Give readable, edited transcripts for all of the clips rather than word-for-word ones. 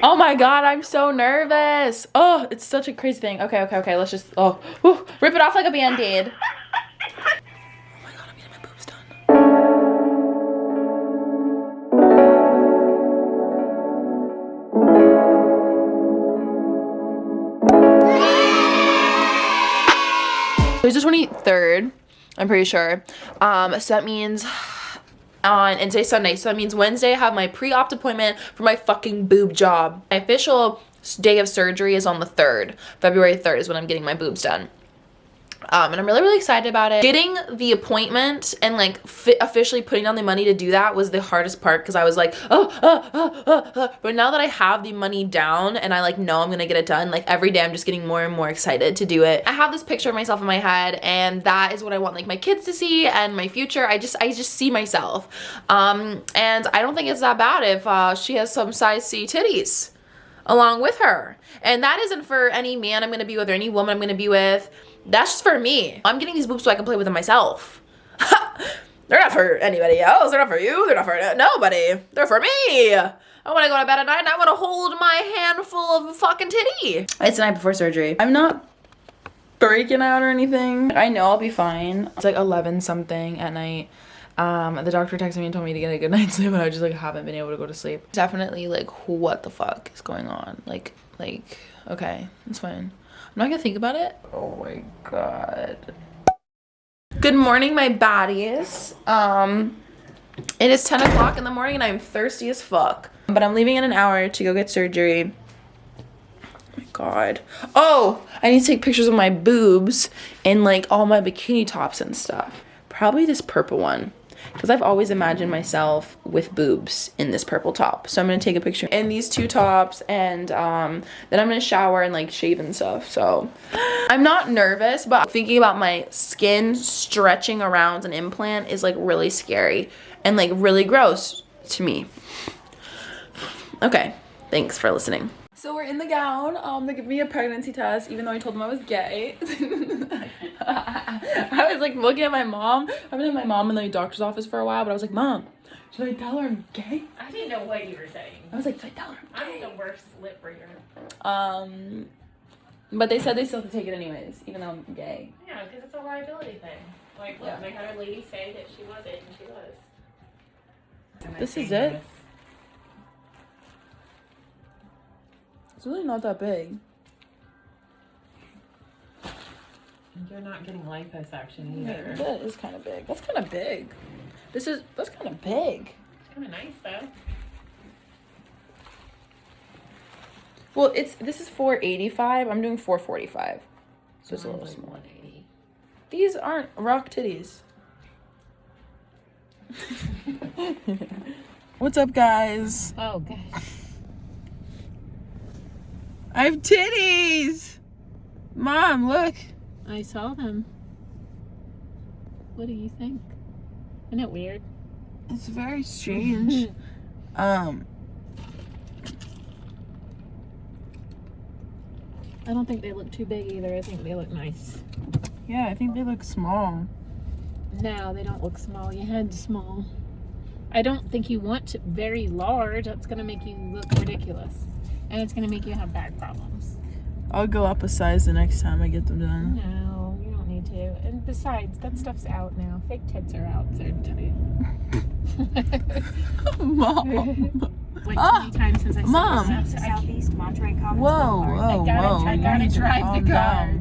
Oh my god, I'm so nervous. Oh, it's such a crazy thing. Okay. Let's just, rip it off like a band-aid. Oh my god, I'm getting my boobs done. It's the 23rd, I'm pretty sure. So that means and today's Sunday, so that means Wednesday I have my pre-op appointment for my fucking boob job. My official day of surgery is on the 3rd. February 3rd is when I'm getting my boobs done. And I'm really excited about it. Getting the appointment and like officially putting down the money to do that was the hardest part, because I was like, but now that I have the money down and I like know I'm gonna get it done, like every day I'm just getting more and more excited to do it. I have this picture of myself in my head, and that is what I want like my kids to see and my future. I just see myself, and I don't think it's that bad if she has some size C titties along with her. And that isn't for any man I'm gonna be with or any woman I'm gonna be with. That's just for me. I'm getting these boobs so I can play with them myself. They're not for anybody else. They're not for you. They're not for nobody. They're for me. I want to go to bed at night and I want to hold my handful of fucking titty. It's the night before surgery. I'm not breaking out or anything. I know I'll be fine. It's like 11 something at night. The doctor texted me and told me to get a good night's sleep, and I just like haven't been able to go to sleep. Definitely like, what the fuck is going on? Like, okay, it's fine. I'm not gonna think about it. Oh my god. Good morning, my baddies. It is 10 o'clock in the morning and I'm thirsty as fuck. But I'm leaving in an hour to go get surgery. Oh my god. Oh, I need to take pictures of my boobs and like all my bikini tops and stuff. Probably this purple one, because I've always imagined myself with boobs in this purple top. So I'm gonna take a picture in these two tops, and then I'm gonna shower and like shave and stuff. So I'm not nervous, but thinking about my skin stretching around an implant is like really scary and like really gross to me. Okay, thanks for listening. So we're in the gown. They give me a pregnancy test, even though I told them I was gay. I was like looking at my mom. I've been at my mom in the doctor's office for a while, but I was like, Mom, should I tell her I'm gay? I didn't know what you were saying. I was like, should I tell her I'm gay? I'm the worst lip reader. But they said they still have to take it anyways, even though I'm gay. Yeah, because it's a liability thing. Like, look, I had a lady say that she wasn't, and she was. This is it? It's really not that big. You're not getting liposuction either. Yeah, that is kind of big. That's kind of big. That's kind of big. It's kind of nice though. Well, this is 485. I'm doing 445. So it's a little small. 180. These aren't rock titties. What's up, guys? Oh, gosh. I have titties! Mom, look. I saw them. What do you think? Isn't it weird? It's very strange. I don't think they look too big either. I think they look nice. Yeah, I think they look small. No, they don't look small. Your head's small. I don't think you want to very large. That's going to make you look ridiculous. And it's going to make you have back problems. I'll go up a size the next time I get them done. No, you don't need to. And besides, that stuff's out now. Fake tits are out. They're tight. Mom. Like 20 times since I said Mom. Southeast Monterey Commons Whoa, Boulevard. whoa. I gotta drive the car.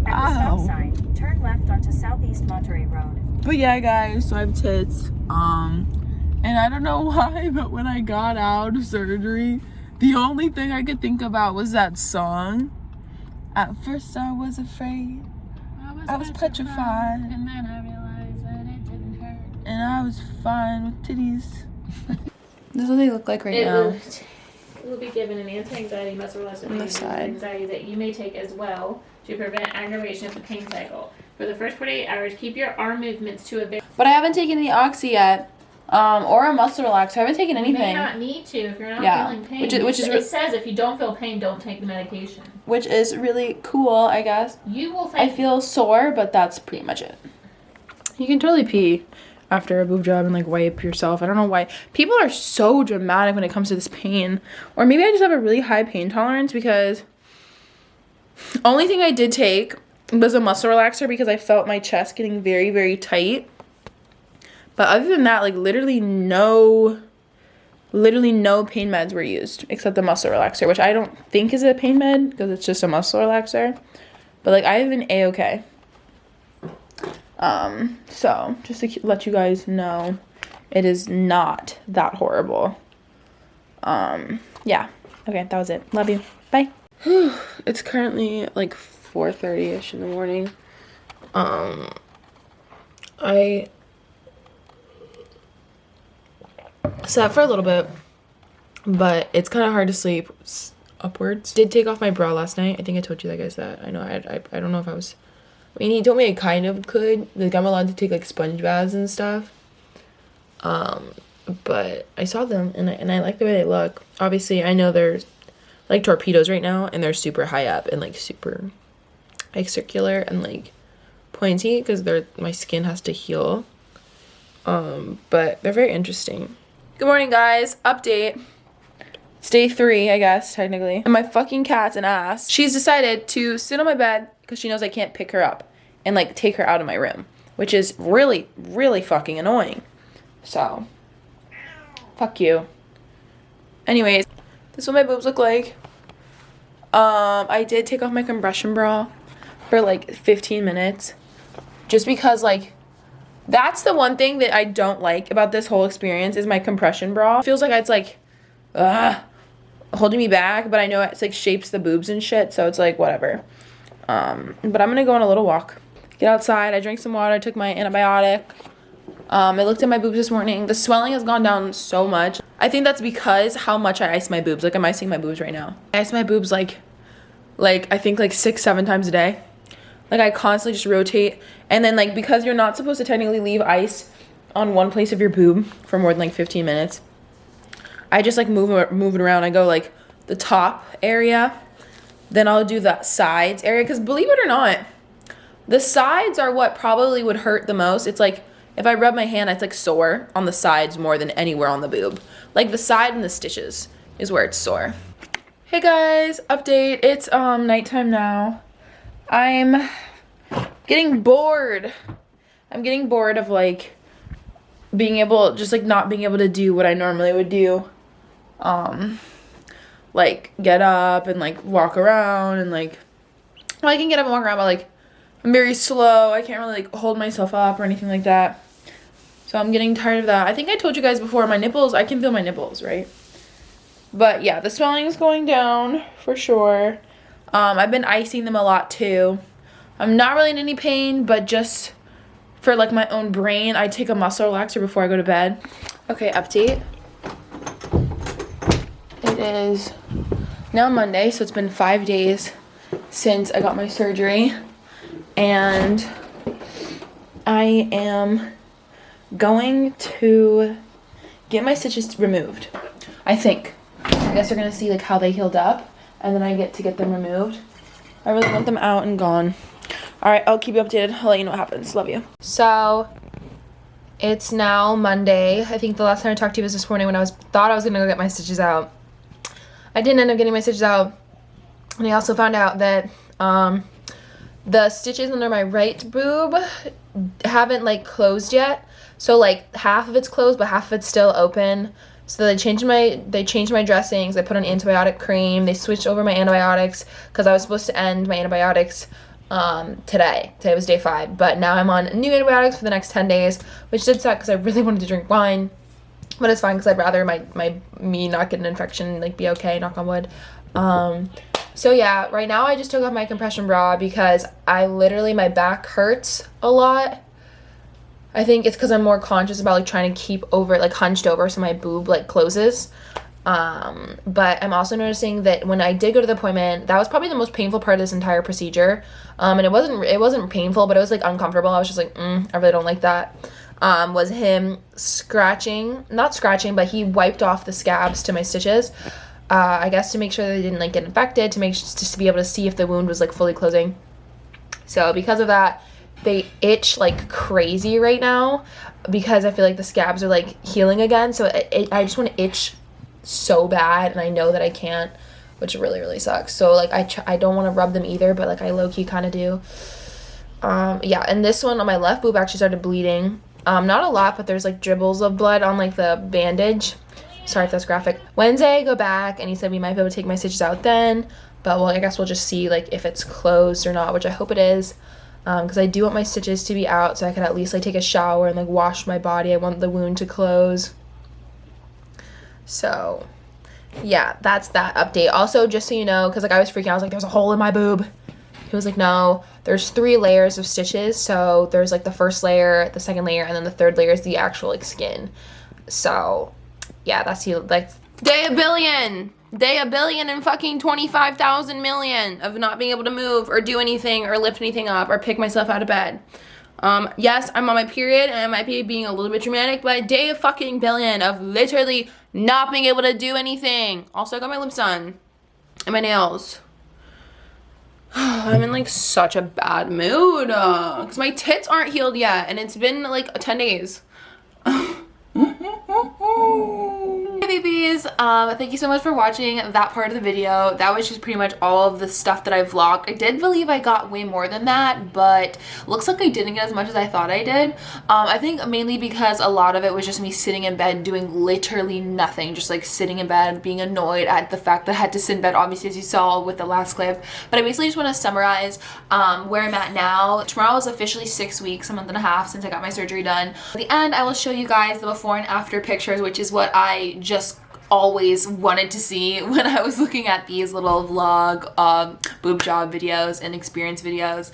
At the stop Ow. sign, turn left onto Southeast Monterey Road. But yeah, guys, so I have tits. And I don't know why, but when I got out of surgery, the only thing I could think about was that song. At first I was afraid. I was petrified. And then I realized that it didn't hurt. And I was fine with titties. This is what they look like right now. It will be given an anti-anxiety muscle relaxant On the agent side. anxiety that you may take as well to prevent aggravation of the pain cycle. For the first 48 hours, keep your arm movements to a very... But I haven't taken any oxy yet. Or a muscle relaxer. I haven't taken anything. You may not need to if you're not feeling pain. Which is it says if you don't feel pain, don't take the medication. Which is really cool, I guess. You will I think... feel sore, but that's pretty much it. You can totally pee. after a boob job and like wipe yourself. I don't know why people are so dramatic when it comes to this pain, or maybe I just have a really high pain tolerance, because only thing I did take was a muscle relaxer because I felt my chest getting very, very tight. But other than that, like literally no pain meds were used except the muscle relaxer, which I don't think is a pain med because it's just a muscle relaxer. But like I've been a-okay. So just to let you guys know, it is not that horrible. Yeah. Okay, that was it. Love you. Bye. It's currently like 4:30ish in the morning. I slept for a little bit, but it's kind of hard to sleep upwards. Did take off my bra last night. I think I told you guys that. I know I don't know if I was, I mean, he told me I kind of could, like I'm allowed to take like sponge baths and stuff. But I saw them and I like the way they look. Obviously I know they're like torpedoes right now and they're super high up and like super like circular and like pointy because my skin has to heal. But they're very interesting. Good morning, guys. Update. It's day 3, I guess, technically. And my fucking cat's an ass. She's decided to sit on my bed because she knows I can't pick her up and like take her out of my room, which is really, really fucking annoying. So, fuck you. Anyways, this is what my boobs look like. I did take off my compression bra for like 15 minutes just because like that's the one thing that I don't like about this whole experience is my compression bra. It feels like it's like holding me back, but I know it's like shapes the boobs and shit, so it's like whatever. But I'm gonna go on a little walk, get outside. I drank some water, I took my antibiotic. I looked at my boobs this morning. The swelling has gone down so much. I think that's because how much I ice my boobs. Like I'm icing my boobs right now. I ice my boobs like I think like 6-7 times a day. Like I constantly just rotate, and then like because you're not supposed to technically leave ice on one place of your boob for more than like 15 minutes, I just like move it around. I go like the top area, then I'll do the sides area, because believe it or not, the sides are what probably would hurt the most. It's like if I rub my hand, it's like sore on the sides more than anywhere on the boob. Like the side and the stitches is where it's sore. Hey guys, update. It's nighttime now. I'm getting bored. I'm getting bored of like being able, just like not being able to do what I normally would do. Like get up and like walk around and like, well, I can get up and walk around, but like I'm very slow. I can't really like hold myself up or anything like that. So I'm getting tired of that. I think I told you guys before, my nipples, I can feel my nipples, right? But yeah, the swelling is going down for sure. I've been icing them a lot too. I'm not really in any pain, but just for like my own brain, I take a muscle relaxer before I go to bed. Okay, update. It is now Monday, so it's been 5 days since I got my surgery. And I am going to get my stitches removed, I think. I guess they're gonna see like how they healed up, and then I get to get them removed. I really want them out and gone. All right, I'll keep you updated. I'll let you know what happens. Love you. So it's now Monday. I think the last time I talked to you was this morning when thought I was gonna go get my stitches out. I didn't end up getting my stitches out, and I also found out that the stitches under my right boob haven't like closed yet. So like half of it's closed, but half of it's still open. So they changed my dressings. They put on antibiotic cream. They switched over my antibiotics because I was supposed to end my antibiotics today. Today was day 5, but now I'm on new antibiotics for the next 10 days, which did suck because I really wanted to drink wine, but it's fine because I'd rather me not get an infection and like be okay, knock on wood. So yeah, right now I just took off my compression bra because my back hurts a lot. I think it's because I'm more conscious about like trying to keep over, like hunched over so my boob like closes. But I'm also noticing that when I did go to the appointment, that was probably the most painful part of this entire procedure. And it wasn't painful, but it was like uncomfortable. I was just like, I really don't like that. Was him not scratching, but he wiped off the scabs to my stitches. I guess to make sure that they didn't like get infected, just to be able to see if the wound was like fully closing. So because of that, They itch like crazy right now because I feel like the scabs are like healing again. So I just want to itch so bad, and I know that I can't, which really, really sucks. So like I don't want to rub them either, but like I low-key kind of do. Yeah, and this one on my left boob actually started bleeding. Not a lot, but there's like dribbles of blood on like the bandage. Sorry if that's graphic. Wednesday I go back, and he said we might be able to take my stitches out then, but well, I guess we'll just see like if it's closed or not, which I hope it is, because I do want my stitches to be out so I can at least like take a shower and like wash my body. I want the wound to close. So yeah, that's that update. Also, just so you know, because like I was freaking out, I was like, there's a hole in my boob. He was like, no, there's 3 layers of stitches. So there's like the first layer, the second layer, and then the third layer is the actual like skin. So yeah, that's like day a billion and fucking 25,000 million of not being able to move or do anything or lift anything up or pick myself out of bed. Yes, I'm on my period and I might be being a little bit dramatic, but day of fucking billion of literally not being able to do anything. Also, I got my lips done and my nails. I'm in like such a bad mood because my tits aren't healed yet and it's been like 10 days. Hey babies, thank you so much for watching that part of the video. That was just pretty much all of the stuff that I vlogged. I did believe I got way more than that, but looks like I didn't get as much as I thought I did. I think mainly because a lot of it was just me sitting in bed doing literally nothing, just like sitting in bed being annoyed at the fact that I had to sit in bed, obviously, as you saw with the last clip. But I basically just want to summarize where I'm at now. Tomorrow is officially 6 weeks, a month and a half since I got my surgery done. At the end, I will show you guys the before and after pictures, which is what I just always wanted to see when I was looking at these little vlog boob job videos and experience videos.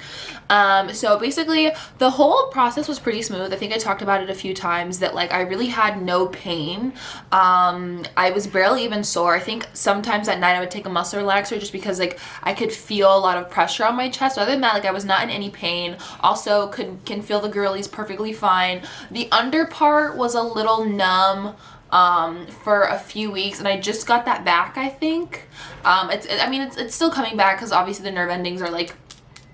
So basically the whole process was pretty smooth. I think I talked about it a few times that like I really had no pain. I was barely even sore. I think sometimes at night I would take a muscle relaxer just because like I could feel a lot of pressure on my chest. So other than that, like I was not in any pain. Also can feel the girlies perfectly fine. The under part was a little numb for a few weeks, and I just got that back, I think. It's still coming back because obviously the nerve endings are like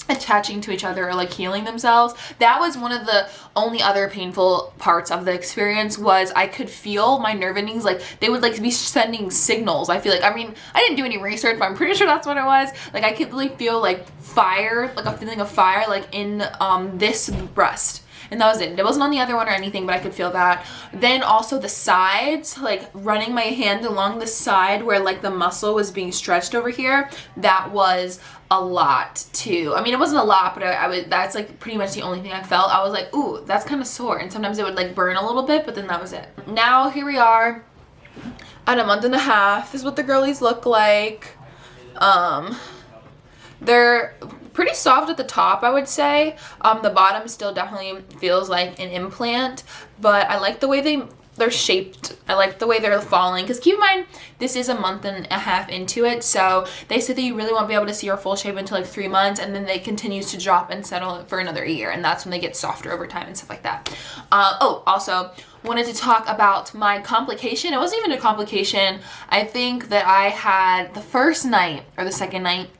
attaching to each other or like healing themselves. That was one of the only other painful parts of the experience. Was I could feel my nerve endings, like they would like be sending signals. I feel like, I didn't do any research, but I'm pretty sure that's what it was. Like I could really feel like fire, like a feeling of fire like in this breast. And that was it. It wasn't on the other one or anything, but I could feel that. Then also the sides, like running my hand along the side where like the muscle was being stretched over here, that was a lot too. I mean, it wasn't a lot, but that's like pretty much the only thing I felt. I was like, ooh, that's kind of sore. And sometimes it would like burn a little bit, but then that was it. Now here we are at a month and a half. This is what the girlies look like. They're pretty soft at the top, I would say. The bottom still definitely feels like an implant, but I like the way they're shaped. I like the way they're falling, because keep in mind this is a month and a half into it, so they said that you really won't be able to see your full shape until like 3 months, and then they continues to drop and settle for another year, and that's when they get softer over time and stuff like that. Also wanted to talk about my complication. It wasn't even a complication. I think that I had the first night or the second night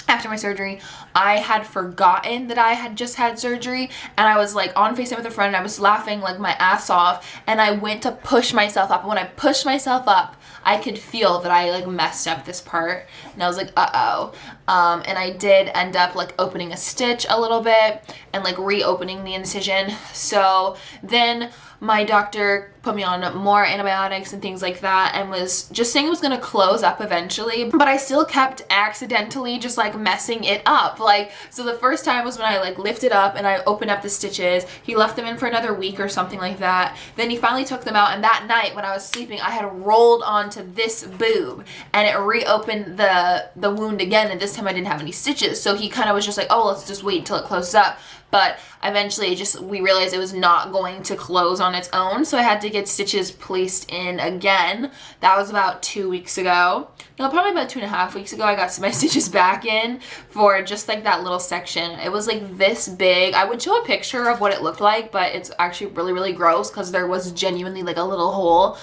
after my surgery, I had forgotten that I had just had surgery, and I was like on FaceTime with a friend and I was laughing like my ass off, and I went to push myself up, and when I pushed myself up, I could feel that I like messed up this part, and I was like, uh-oh. And I did end up like opening a stitch a little bit and like reopening the incision. So then my doctor put me on more antibiotics and things like that, and was just saying it was gonna close up eventually, but I still kept accidentally just like messing it up. Like, so the first time was when I like lifted up and I opened up the stitches. He left them in for another week or something like that. Then he finally took them out, and that night when I was sleeping, I had rolled onto this boob and it reopened the wound again, and this time I didn't have any stitches. So he kind of was just like, oh, let's just wait until it closes up. But eventually we realized it was not going to close on its own, so I had to get stitches placed in again. That was about 2 weeks ago. No, probably about 2.5 weeks ago, I got my stitches back in for just like that little section. It was like this big. I would show a picture of what it looked like, but it's actually really, really gross because there was genuinely like a little hole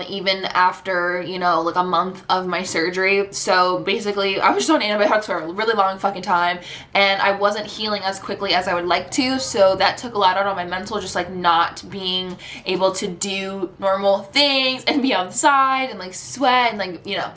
even after, you know, like a month of my surgery. So basically I was just on antibiotics for a really long fucking time, and I wasn't healing as quickly as I would would like to, so that took a lot out on my mental, just like not being able to do normal things and be outside and like sweat and like, you know.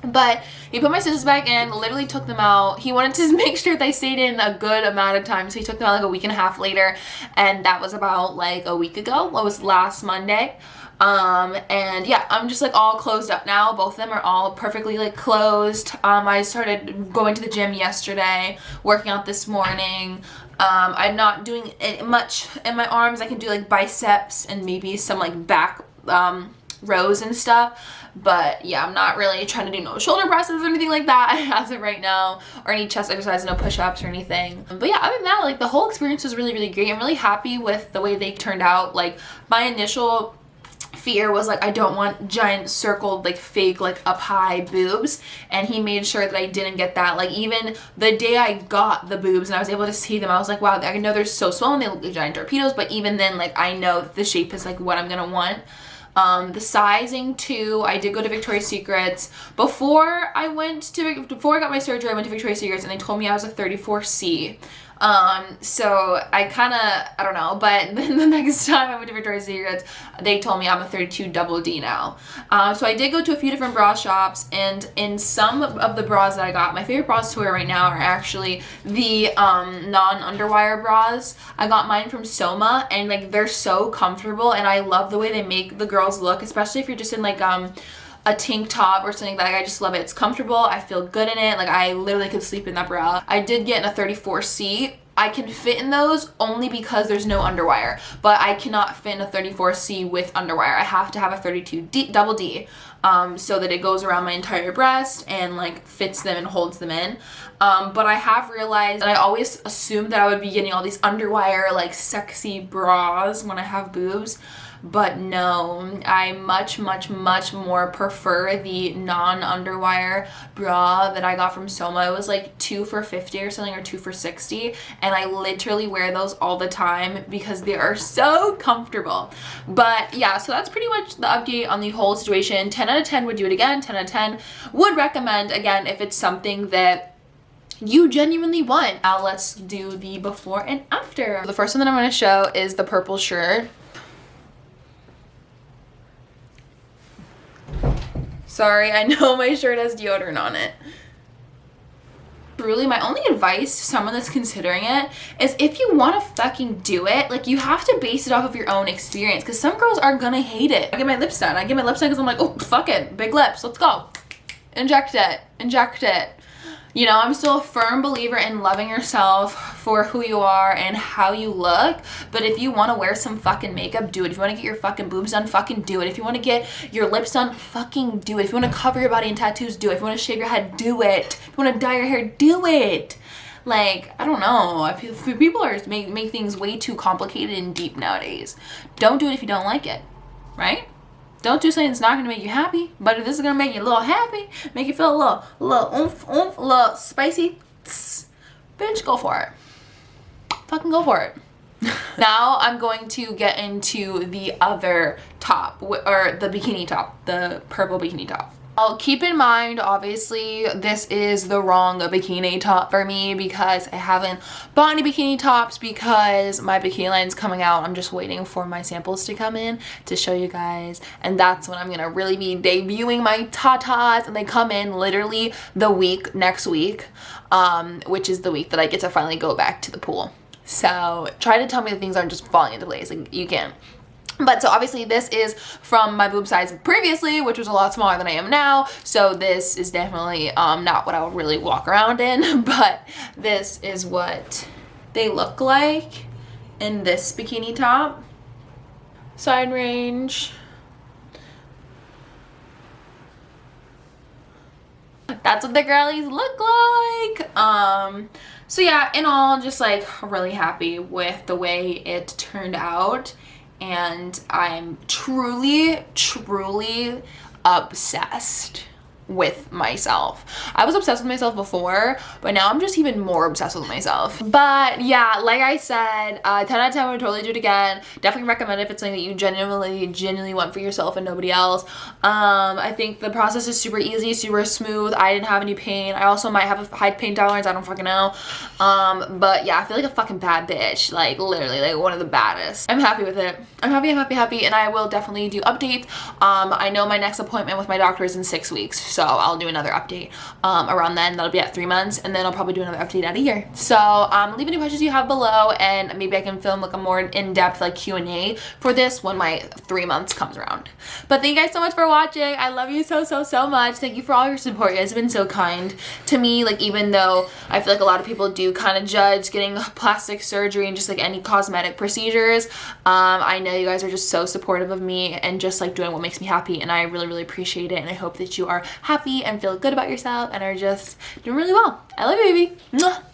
But he put my scissors back in, literally took them out. He wanted to make sure they stayed in a good amount of time, so he took them out like a week and a half later, and that was about like a week ago. It was last Monday. And yeah, I'm just like all closed up now. Both of them are all perfectly like closed. I started going to the gym yesterday, working out this morning. I'm not doing much in my arms. I can do like biceps and maybe some like back rows and stuff, but yeah, I'm not really trying to do no shoulder presses or anything like that as of right now, or any chest exercise, no push-ups or anything. But yeah, other than that, like the whole experience was really, really great. I'm really happy with the way they turned out. Like my initial fear was like, I don't want giant circled like fake like up high boobs, and he made sure that I didn't get that. Like even the day I got the boobs and I was able to see them, I was like, wow, I know they're so swollen, they look like giant torpedoes, but even then, like I know that the shape is like what I'm gonna want. The sizing too, I did go to Victoria's Secrets. Before I got my surgery, I went to Victoria's Secrets and they told me I was a 34C. So I don't know, but then the next time I went to Victoria's Secrets, they told me I'm a 32 double D now. So I did go to a few different bra shops, and in some of the bras that I got, my favorite bras to wear right now are actually the non-underwire bras. I got mine from Soma, and like they're so comfortable, and I love the way they make the girls look, especially if you're just in like a tank top or something. Like I just love it. It's comfortable. I feel good in it. Like I literally could sleep in that bra. I did get in a 34C. I can fit in those only because there's no underwire, but I cannot fit in a 34C with underwire. I have to have a 32D, double D, so that it goes around my entire breast and like fits them and holds them in. But I have realized, and I always assumed that I would be getting all these underwire like sexy bras when I have boobs. But no, I much more prefer the non-underwire bra that I got from Soma. It was like 2 for $50 or something, or 2 for $60, and I literally wear those all the time because they are so comfortable. But yeah, so that's pretty much the update on the whole situation. 10 out of 10 would do it again. 10 out of 10 would recommend again if it's something that you genuinely want. Now let's do the before and after. The first one that I'm going to show is the purple shirt. Sorry, I know my shirt has deodorant on it. Really, my only advice to someone that's considering it is if you want to fucking do it, like you have to base it off of your own experience, because some girls are gonna hate it. I get my lips done. I get my lips done because I'm like, oh, fuck it, big lips, let's go. Inject it, inject it. You know, I'm still a firm believer in loving yourself for who you are and how you look. But if you want to wear some fucking makeup, do it. If you want to get your fucking boobs done, fucking do it. If you want to get your lips done, fucking do it. If you want to cover your body in tattoos, do it. If you want to shave your head, do it. If you want to dye your hair, do it. Like, I don't know. I feel people are make things way too complicated and deep nowadays. Don't do it if you don't like it, right? Don't do something that's not gonna make you happy, but if this is gonna make you a little happy, make you feel a little oomph, a little spicy, bitch, go for it. Fucking go for it. Now I'm going to get into the other top, or the bikini top, the purple bikini top. I'll keep in mind, obviously, this is the wrong bikini top for me because I haven't bought any bikini tops because my bikini line's coming out. I'm just waiting for my samples to come in to show you guys, and that's when I'm gonna really be debuting my tatas, and they come in literally the week next week, which is the week that I get to finally go back to the pool. So try to tell me that things aren't just falling into place. Like, you can't. But so obviously this is from my boob size previously, which was a lot smaller than I am now. So this is definitely not what I would really walk around in, but this is what they look like in this bikini top. Side range. That's what the girlies look like. So yeah, in all, just like really happy with the way it turned out. And I'm truly obsessed with myself. I was obsessed with myself before, but now I'm just even more obsessed with myself. But yeah, like I said, 10 out of 10 would totally do it again. Definitely recommend it if it's something that you genuinely want for yourself and nobody else. I think the process is super easy, super smooth. I didn't have any pain. I also might have a high pain tolerance, I don't fucking know. But yeah, I feel like a fucking bad bitch, like literally like one of the baddest. I'm happy with it. I'm happy, and I will definitely do updates. I know my next appointment with my doctor is in 6 weeks, so I'll do another update around then. That'll be at 3 months, and then I'll probably do another update at a year. So leave any questions you have below, and maybe I can film like a more in-depth like Q&A for this when my 3 months comes around. But thank you guys so much for watching. I love you so much. Thank you for all your support. You guys have been so kind to me. Like, even though I feel like a lot of people do kind of judge getting plastic surgery and just like any cosmetic procedures, I know you guys are just so supportive of me and just like doing what makes me happy, and I really appreciate it, and I hope that you are happy and feel good about yourself and are just doing really well. I love you, baby. Mwah.